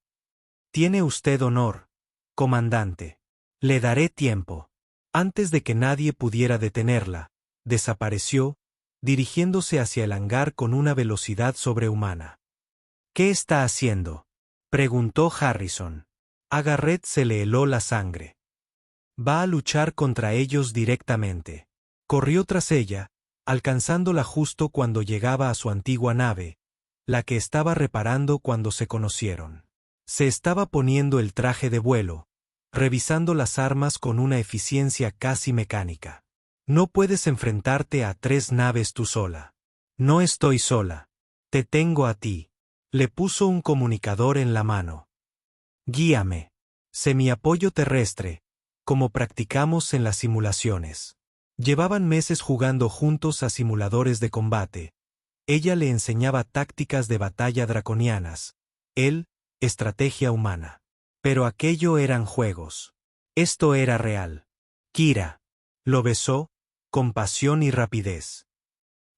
Tiene usted honor, comandante. Le daré tiempo. Antes de que nadie pudiera detenerla, desapareció, dirigiéndose hacia el hangar con una velocidad sobrehumana. ¿Qué está haciendo?, preguntó Harrison. A Garrett se le heló la sangre. Va a luchar contra ellos directamente. Corrió tras ella, alcanzándola justo cuando llegaba a su antigua nave, la que estaba reparando cuando se conocieron. Se estaba poniendo el traje de vuelo, revisando las armas con una eficiencia casi mecánica. No puedes enfrentarte a 3 naves tú sola. No estoy sola. Te tengo a ti. Le puso un comunicador en la mano. Guíame. Semiapoyo terrestre, como practicamos en las simulaciones. Llevaban meses jugando juntos a simuladores de combate. Ella le enseñaba tácticas de batalla draconianas. Él, estrategia humana. Pero aquello eran juegos. Esto era real. Kira. Lo besó, con pasión y rapidez.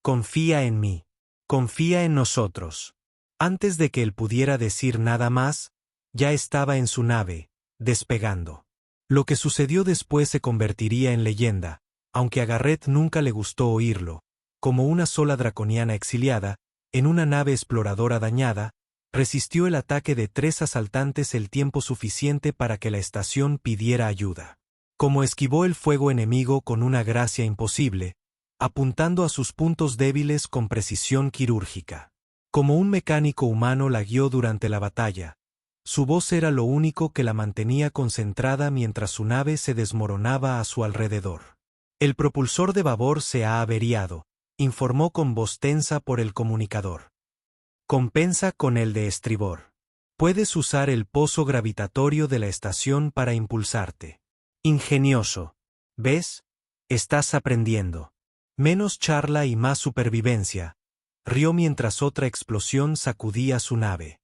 Confía en mí. Confía en nosotros. Antes de que él pudiera decir nada más, ya estaba en su nave, despegando. Lo que sucedió después se convertiría en leyenda, aunque a Garrett nunca le gustó oírlo, como una sola draconiana exiliada, en una nave exploradora dañada, resistió el ataque de 3 asaltantes el tiempo suficiente para que la estación pidiera ayuda. Como esquivó el fuego enemigo con una gracia imposible, apuntando a sus puntos débiles con precisión quirúrgica. Como un mecánico humano la guió durante la batalla, Su voz era lo único que la mantenía concentrada mientras su nave se desmoronaba a su alrededor. El propulsor de babor se ha averiado, informó con voz tensa por el comunicador. Compensa con el de estribor. Puedes usar el pozo gravitatorio de la estación para impulsarte. Ingenioso. ¿Ves? Estás aprendiendo. Menos charla y más supervivencia, rió mientras otra explosión sacudía su nave.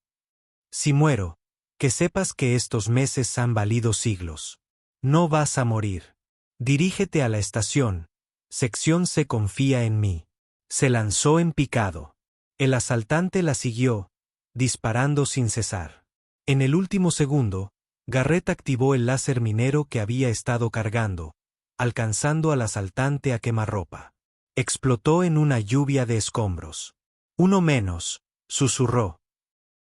Si muero, que sepas que estos meses han valido siglos. No vas a morir. Dirígete a la estación. Sección C confía en mí. Se lanzó en picado. El asaltante la siguió, disparando sin cesar. En el último segundo, Garrett activó el láser minero que había estado cargando, alcanzando al asaltante a quemarropa. Explotó en una lluvia de escombros. Uno menos, susurró.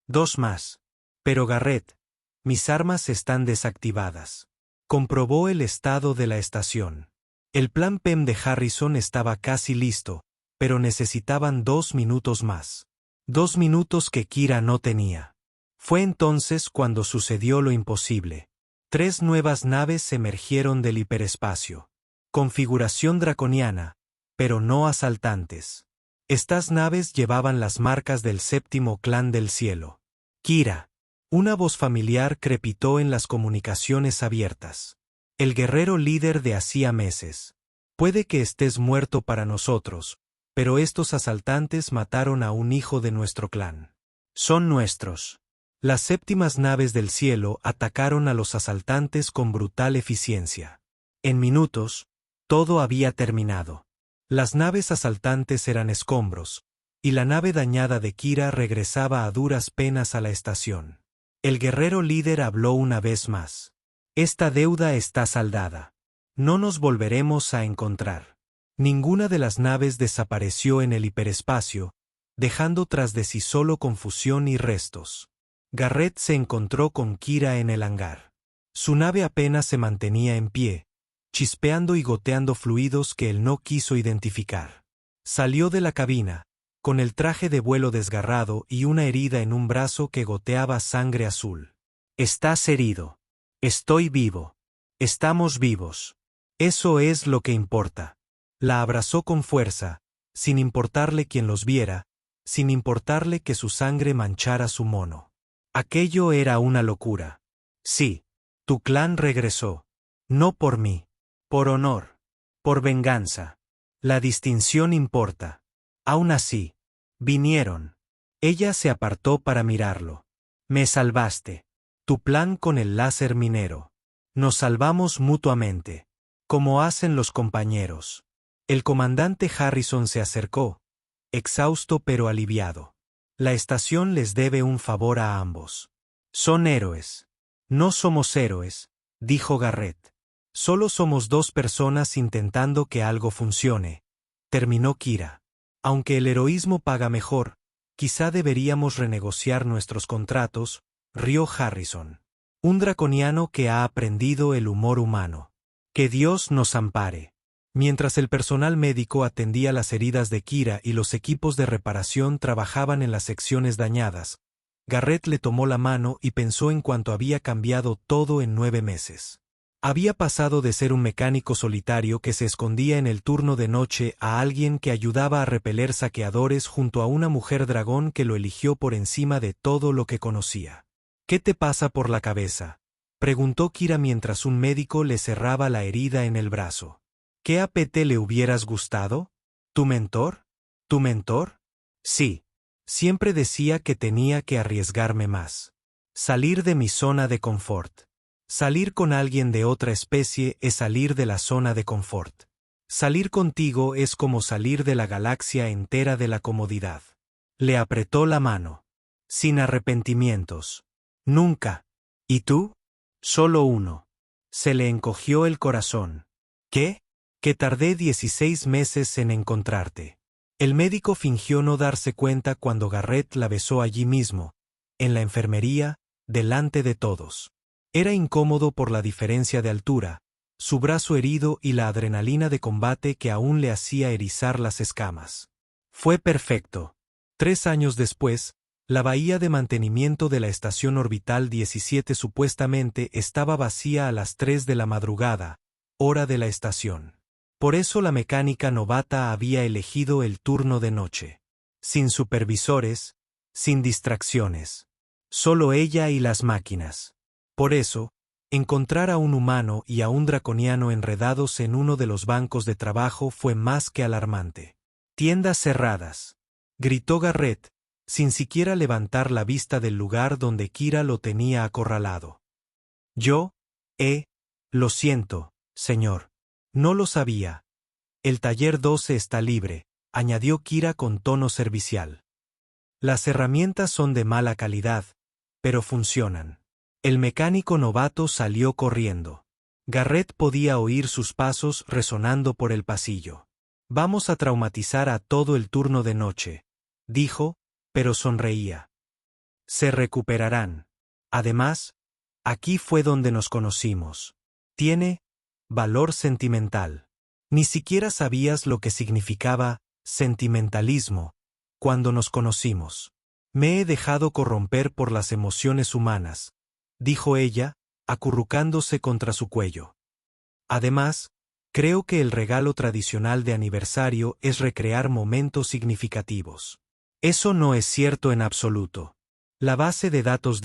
Dos más. Pero Garrett, mis armas están desactivadas. Comprobó el estado de la estación. El plan PEM de Harrison estaba casi listo, pero necesitaban 2 minutos más. 2 minutos que Kira no tenía. Fue entonces cuando sucedió lo imposible. 3 nuevas naves emergieron del hiperespacio. Configuración draconiana, pero no asaltantes. Estas naves llevaban las marcas del séptimo clan del cielo. Kira. Una voz familiar crepitó en las comunicaciones abiertas. El guerrero líder de hacía meses. Puede que estés muerto para nosotros, pero estos asaltantes mataron a un hijo de nuestro clan. Son nuestros. Las séptimas naves del cielo atacaron a los asaltantes con brutal eficiencia. En minutos, todo había terminado. Las naves asaltantes eran escombros, y la nave dañada de Kira regresaba a duras penas a la estación. El guerrero líder habló una vez más. Esta deuda está saldada. No nos volveremos a encontrar. Ninguna de las naves desapareció en el hiperespacio, dejando tras de sí solo confusión y restos. Garrett se encontró con Kira en el hangar. Su nave apenas se mantenía en pie, chispeando y goteando fluidos que él no quiso identificar. Salió de la cabina, con el traje de vuelo desgarrado y una herida en un brazo que goteaba sangre azul. Estás herido. Estoy vivo. Estamos vivos. Eso es lo que importa. La abrazó con fuerza, sin importarle quien los viera, sin importarle que su sangre manchara su mono. Aquello era una locura. Sí, tu clan regresó. No por mí. Por honor. Por venganza. La distinción importa. Aún así, vinieron. Ella se apartó para mirarlo. Me salvaste. Tu plan con el láser minero. Nos salvamos mutuamente. Como hacen los compañeros. El comandante Harrison se acercó, exhausto pero aliviado. La estación les debe un favor a ambos. Son héroes. No somos héroes, dijo Garrett. Solo somos 2 personas intentando que algo funcione, terminó Kira. Aunque el heroísmo paga mejor, quizá deberíamos renegociar nuestros contratos, rió Harrison. Un draconiano que ha aprendido el humor humano. Que Dios nos ampare. Mientras el personal médico atendía las heridas de Kira y los equipos de reparación trabajaban en las secciones dañadas, Garrett le tomó la mano y pensó en cuánto había cambiado todo en 9 meses. Había pasado de ser un mecánico solitario que se escondía en el turno de noche a alguien que ayudaba a repeler saqueadores junto a una mujer dragón que lo eligió por encima de todo lo que conocía. ¿Qué te pasa por la cabeza?, preguntó Kira mientras un médico le cerraba la herida en el brazo. ¿Qué APT le hubieras gustado? ¿Tu mentor? ¿Tu mentor? Sí. Siempre decía que tenía que arriesgarme más. Salir de mi zona de confort. Salir con alguien de otra especie es salir de la zona de confort. Salir contigo es como salir de la galaxia entera de la comodidad. Le apretó la mano. Sin arrepentimientos. Nunca. ¿Y tú? Solo uno. Se le encogió el corazón. ¿Qué? Que tardé 16 meses en encontrarte. El médico fingió no darse cuenta cuando Garrett la besó allí mismo, en la enfermería, delante de todos. Era incómodo por la diferencia de altura, su brazo herido y la adrenalina de combate que aún le hacía erizar las escamas. Fue perfecto. 3 años después, La bahía de mantenimiento de la estación orbital 17 supuestamente estaba vacía a las 3 de la madrugada, hora de la estación. Por eso la mecánica novata había elegido el turno de noche. Sin supervisores, sin distracciones. Solo ella y las máquinas. Por eso, encontrar a un humano y a un draconiano enredados en uno de los bancos de trabajo fue más que alarmante. «Tiendas cerradas», gritó Garrett, sin siquiera levantar la vista del lugar donde Kira lo tenía acorralado. Lo siento, señor. No lo sabía. El taller 12 está libre», añadió Kira con tono servicial. «Las herramientas son de mala calidad, pero funcionan». El mecánico novato salió corriendo. Garrett podía oír sus pasos resonando por el pasillo. «Vamos a traumatizar a todo el turno de noche», dijo, pero sonreía. «Se recuperarán. Además, aquí fue donde nos conocimos. Tiene valor sentimental. Ni siquiera sabías lo que significaba sentimentalismo cuando nos conocimos. Me he dejado corromper por las emociones humanas», dijo ella, acurrucándose contra su cuello. «Además, creo que el regalo tradicional de aniversario es recrear momentos significativos». «Eso no es cierto en absoluto. La base de datos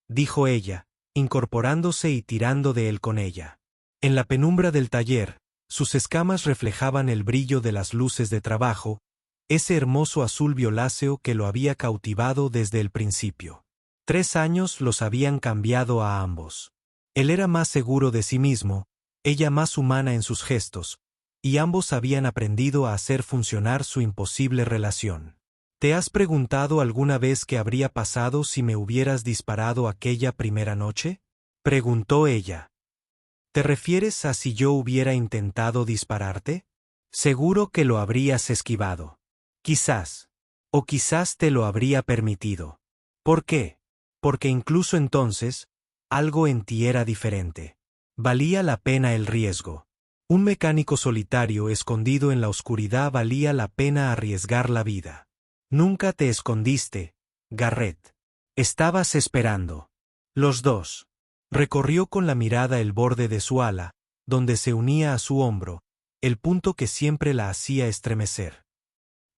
dijo ella, incorporándose y tirando de él con ella. En la penumbra del taller, sus escamas reflejaban el brillo de las luces de trabajo, ese hermoso azul violáceo que lo había cautivado desde el principio. 3 años los habían cambiado a ambos. Él era más seguro de sí mismo, ella más humana en sus gestos, y ambos habían aprendido a hacer funcionar su imposible relación. ¿Te has preguntado alguna vez qué habría pasado si me hubieras disparado aquella primera noche?, preguntó ella. ¿Te refieres a si yo hubiera intentado dispararte? Seguro que lo habrías esquivado. Quizás. O quizás te lo habría permitido. ¿Por qué? Porque incluso entonces, algo en ti era diferente. Valía la pena el riesgo. Un mecánico solitario escondido en la oscuridad valía la pena arriesgar la vida. Nunca te escondiste, Garrett. Estabas esperando. Los dos. Recorrió con la mirada el borde de su ala, donde se unía a su hombro, el punto que siempre la hacía estremecer.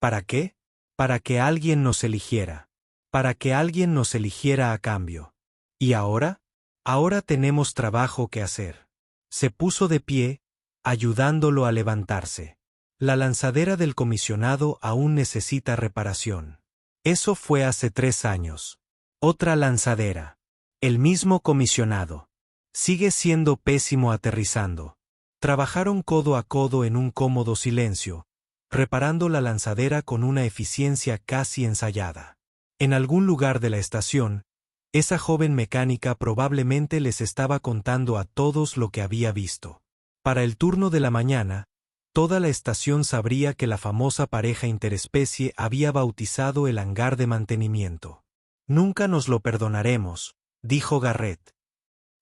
¿Para qué? Para que alguien nos eligiera. Para que alguien nos eligiera a cambio. ¿Y ahora? Ahora tenemos trabajo que hacer. Se puso de pie, ayudándolo a levantarse. La lanzadera del comisionado aún necesita reparación. Eso fue hace 3 años. Otra lanzadera. El mismo comisionado. Sigue siendo pésimo aterrizando. Trabajaron codo a codo en un cómodo silencio, reparando la lanzadera con una eficiencia casi ensayada. En algún lugar de la estación, esa joven mecánica probablemente les estaba contando a todos lo que había visto. Para el turno de la mañana, toda la estación sabría que la famosa pareja interespecie había bautizado el hangar de mantenimiento. «Nunca nos lo perdonaremos», dijo Garrett.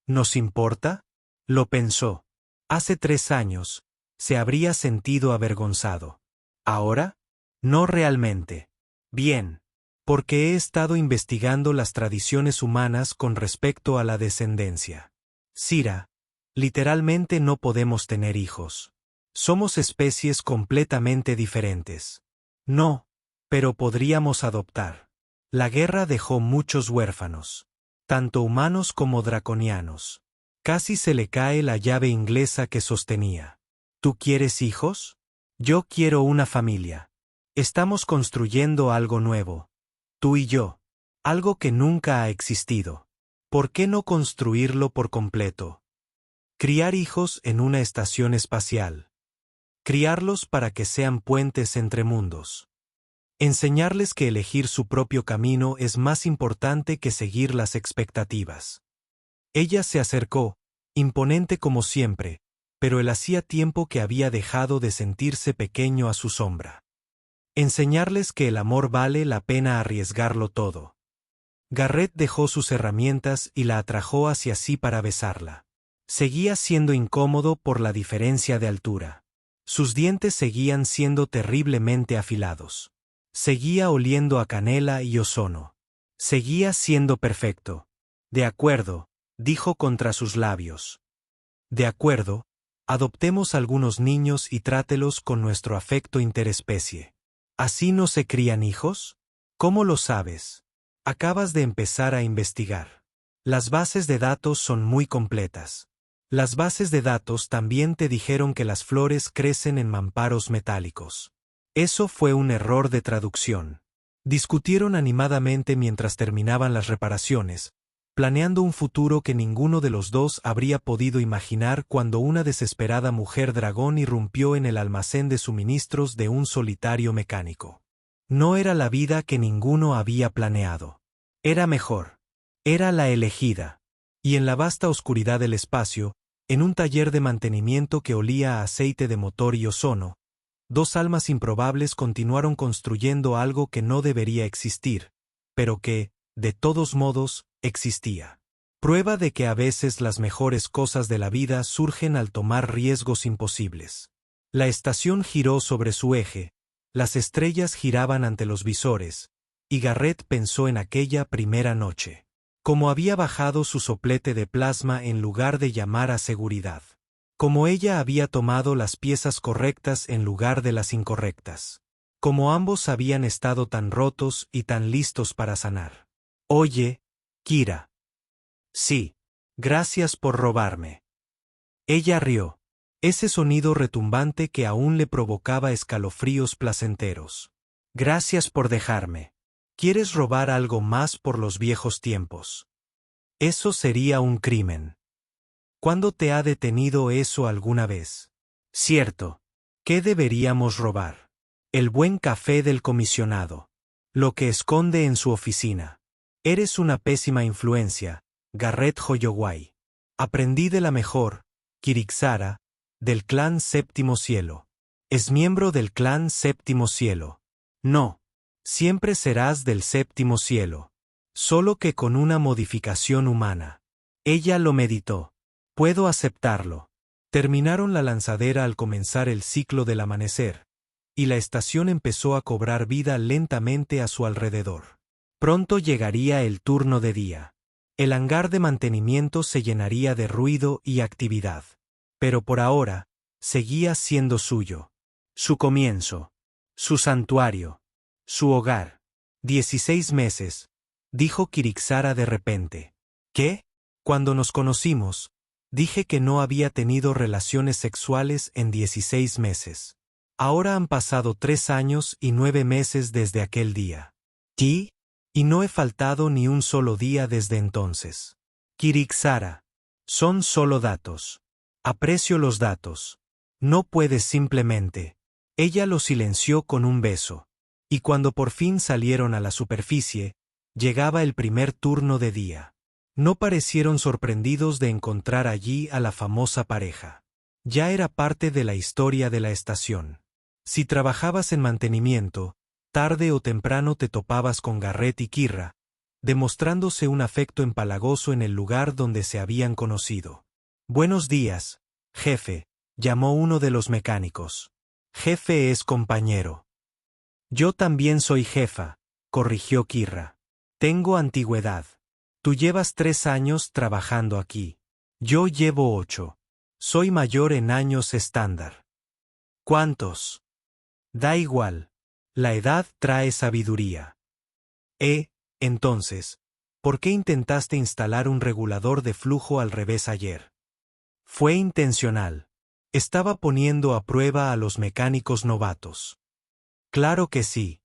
¿Nos importa? Lo pensó. Hace 3 años, se habría sentido avergonzado. ¿Ahora? No realmente. Bien. Porque he estado investigando las tradiciones humanas con respecto a la descendencia. Sira, literalmente no podemos tener hijos. Somos especies completamente diferentes. No, pero podríamos adoptar. La guerra dejó muchos huérfanos, tanto humanos como draconianos. Casi se le cae la llave inglesa que sostenía. ¿Tú quieres hijos? Yo quiero una familia. Estamos construyendo algo nuevo. Tú y yo. Algo que nunca ha existido. ¿Por qué no construirlo por completo? Criar hijos en una estación espacial. Criarlos para que sean puentes entre mundos. Enseñarles que elegir su propio camino es más importante que seguir las expectativas. Ella se acercó, imponente como siempre, pero él hacía tiempo que había dejado de sentirse pequeño a su sombra. Enseñarles que el amor vale la pena arriesgarlo todo. Garrett dejó sus herramientas y la atrajo hacia sí para besarla. Seguía siendo incómodo por la diferencia de altura. Sus dientes seguían siendo terriblemente afilados. Seguía oliendo a canela y ozono. Seguía siendo perfecto. De acuerdo, dijo contra sus labios. De acuerdo, adoptemos algunos niños y trátelos con nuestro afecto interespecie. ¿Así no se crían hijos? ¿Cómo lo sabes? Acabas de empezar a investigar. Las bases de datos son muy completas. Las bases de datos también te dijeron que las flores crecen en mamparos metálicos. Eso fue un error de traducción. Discutieron animadamente mientras terminaban las reparaciones, planeando un futuro que ninguno de los dos habría podido imaginar cuando una desesperada mujer dragón irrumpió en el almacén de suministros de un solitario mecánico. No era la vida que ninguno había planeado. Era mejor. Era la elegida. Y en la vasta oscuridad del espacio, en un taller de mantenimiento que olía a aceite de motor y ozono, dos almas improbables continuaron construyendo algo que no debería existir, pero que, de todos modos, existía. Prueba de que a veces las mejores cosas de la vida surgen al tomar riesgos imposibles. La estación giró sobre su eje, las estrellas giraban ante los visores, y Garrett pensó en aquella primera noche. Como había bajado su soplete de plasma en lugar de llamar a seguridad. Como ella había tomado las piezas correctas en lugar de las incorrectas. Como ambos habían estado tan rotos y tan listos para sanar. Oye, Kira. Sí. Gracias por robarme. Ella rió. Ese sonido retumbante que aún le provocaba escalofríos placenteros. Gracias por dejarme. ¿Quieres robar algo más por los viejos tiempos? Eso sería un crimen. ¿Cuándo te ha detenido eso alguna vez? Cierto. ¿Qué deberíamos robar? El buen café del comisionado. Lo que esconde en su oficina. Eres una pésima influencia, Garrett Holloway. Aprendí de la mejor, Kirixara, del clan Séptimo Cielo. Es miembro del clan Séptimo Cielo. No. Siempre serás del Séptimo Cielo. Solo que con una modificación humana. Ella lo meditó. Puedo aceptarlo. Terminaron la lanzadera al comenzar el ciclo del amanecer, y la estación empezó a cobrar vida lentamente a su alrededor. Pronto llegaría el turno de día. El hangar de mantenimiento se llenaría de ruido y actividad. Pero por ahora, seguía siendo suyo. Su comienzo. Su santuario. Su hogar. 16 meses, dijo Kirixara de repente. ¿Qué? Cuando nos conocimos, dije que no había tenido relaciones sexuales en 16 meses. Ahora han pasado 3 años y 9 meses desde aquel día. ¿Qué? Y no he faltado ni un solo día desde entonces. Kirixara. Son solo datos. Aprecio los datos. No puedes simplemente. Ella lo silenció con un beso. Y cuando por fin salieron a la superficie, llegaba el primer turno de día. No parecieron sorprendidos de encontrar allí a la famosa pareja. Ya era parte de la historia de la estación. Si trabajabas en mantenimiento, tarde o temprano te topabas con Garrett y Kira, demostrándose un afecto empalagoso en el lugar donde se habían conocido. Buenos días, jefe, llamó uno de los mecánicos. Jefe es compañero. Yo también soy jefa, corrigió Kira. Tengo antigüedad. Tú llevas 3 años trabajando aquí. Yo llevo 8. Soy mayor en años estándar. ¿Cuántos? Da igual. La edad trae sabiduría. Entonces, ¿por qué intentaste instalar un regulador de flujo al revés ayer? Fue intencional. Estaba poniendo a prueba a los mecánicos novatos. Claro que sí.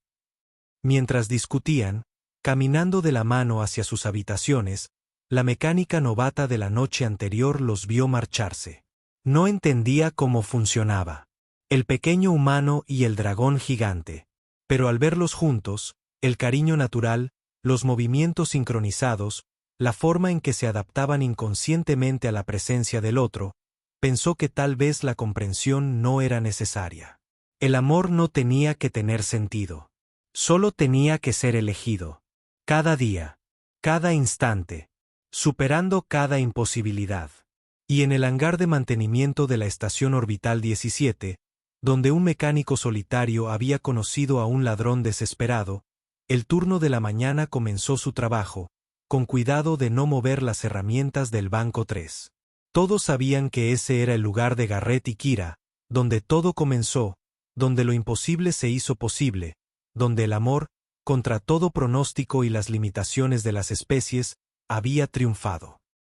Mientras discutían, caminando de la mano hacia sus habitaciones, la mecánica novata de la noche anterior los vio marcharse. No entendía cómo funcionaba. El pequeño humano y el dragón gigante. Pero al verlos juntos, el cariño natural, los movimientos sincronizados, la forma en que se adaptaban inconscientemente a la presencia del otro, pensó que tal vez la comprensión no era necesaria. El amor no tenía que tener sentido. Solo tenía que ser elegido. Cada día. Cada instante. Superando cada imposibilidad. Y en el hangar de mantenimiento de la estación orbital 17, Donde un mecánico solitario había conocido a un ladrón desesperado, el turno de la mañana comenzó su trabajo, con cuidado de no mover las herramientas del banco 3. Todos sabían que ese era el lugar de Garrett y Kira, donde todo comenzó, donde lo imposible se hizo posible, donde el amor, contra todo pronóstico y las limitaciones de las especies, había triunfado.